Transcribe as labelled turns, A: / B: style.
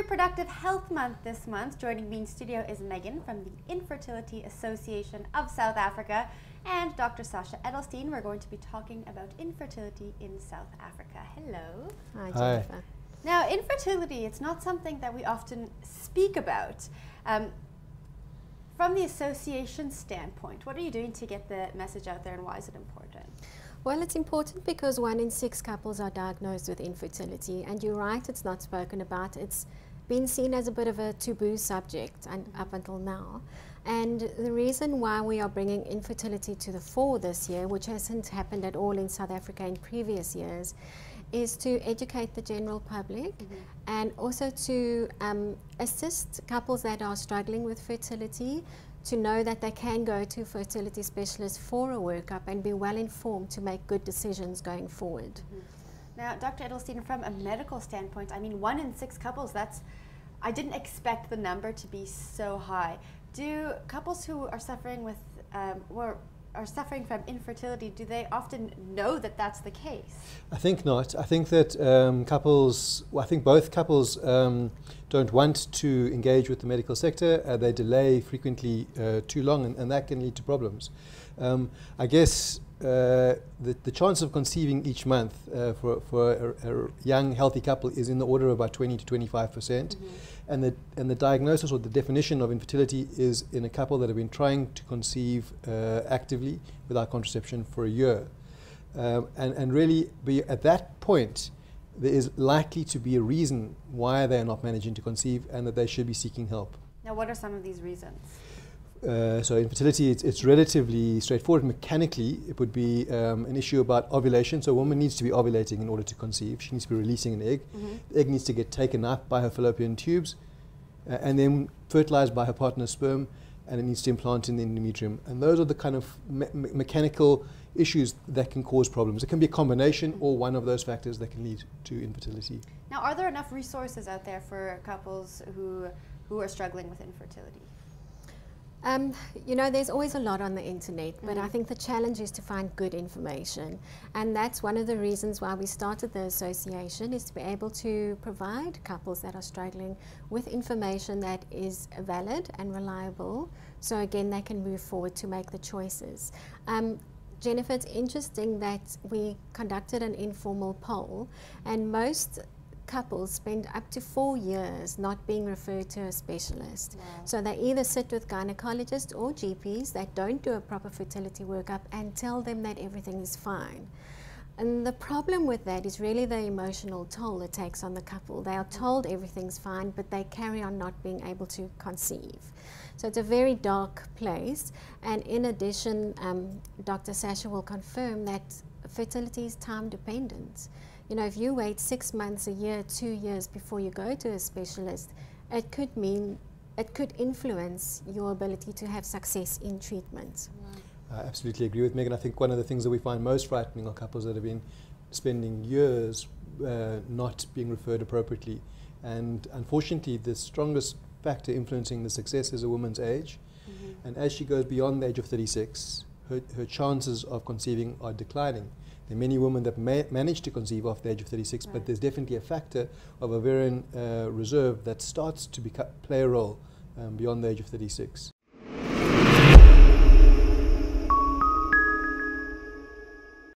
A: Reproductive Health Month this month. Joining me in studio is Megan from the Infertility Association of South Africa and Dr. Sasha Edelstein. We're going to be talking about infertility in South Africa. Hello.
B: Hi, Jennifer.
A: Now, infertility, it's not something that we often speak about. From the association standpoint, what are you doing to get the message out there, and why is it important?
B: Well, it's important because 1 in 6 couples are diagnosed with infertility, and you're right, it's not spoken about. It's been seen as a bit of a taboo subject up until now. And the reason why we are bringing infertility to the fore this year, which hasn't happened at all in South Africa in previous years, is to educate the general public and also to assist couples that are struggling with fertility to know that they can go to a fertility specialist for a workup and be well informed to make good decisions going forward.
A: Now, Dr. Edelstein, from a medical standpoint, I mean, 1 in 6 couples, I didn't expect the number to be so high. Do couples who are suffering with, are suffering from infertility, do they often know that that's the case?
C: I think not. I think that both couples don't want to engage with the medical sector. They delay frequently too long, and that can lead to problems. I guess the chance of conceiving each month for a young, healthy couple is in the order of about 20 to 25%. And the diagnosis or the definition of infertility is in a couple that have been trying to conceive actively without contraception for a year. And really, at that point, there is likely to be a reason why they are not managing to conceive and that they should be seeking help.
A: Now, what are some of these reasons?
C: So infertility, it's relatively straightforward. Mechanically, it would be an issue about ovulation. So a woman needs to be ovulating in order to conceive. She needs to be releasing an egg. The egg needs to get taken up by her fallopian tubes and then fertilized by her partner's sperm, and it needs to implant in the endometrium. And those are the kind of mechanical issues that can cause problems. It can be a combination or one of those factors that can lead to infertility.
A: Now, are there enough resources out there for couples who are struggling with infertility?
B: You know, there's always a lot on the internet, but I think the challenge is to find good information. And that's one of the reasons why we started the association, is to be able to provide couples that are struggling with information that is valid and reliable, so again they can move forward to make the choices. Jennifer, it's interesting that we conducted an informal poll, and most couples spend up to 4 years not being referred to a specialist.
A: Wow.
B: So they either sit with gynecologists or GPs that don't do a proper fertility workup and tell them that everything is fine. And the problem with that is really the emotional toll it takes on the couple. They are told everything's fine, but they carry on not being able to conceive. So it's a very dark place. And in addition, Dr. Sasha will confirm that fertility is time dependent. You know, if you wait 6 months, a year, 2 years before you go to a specialist, it could influence your ability to have success in treatment.
C: I absolutely agree with Megan. I think one of the things that we find most frightening are couples that have been spending years not being referred appropriately. And unfortunately, the strongest factor influencing the success is a woman's age. And as she goes beyond the age of 36, her chances of conceiving are declining. There are many women that manage to conceive after the age of 36, but there's definitely a factor of ovarian reserve that starts to play a role beyond the age of 36.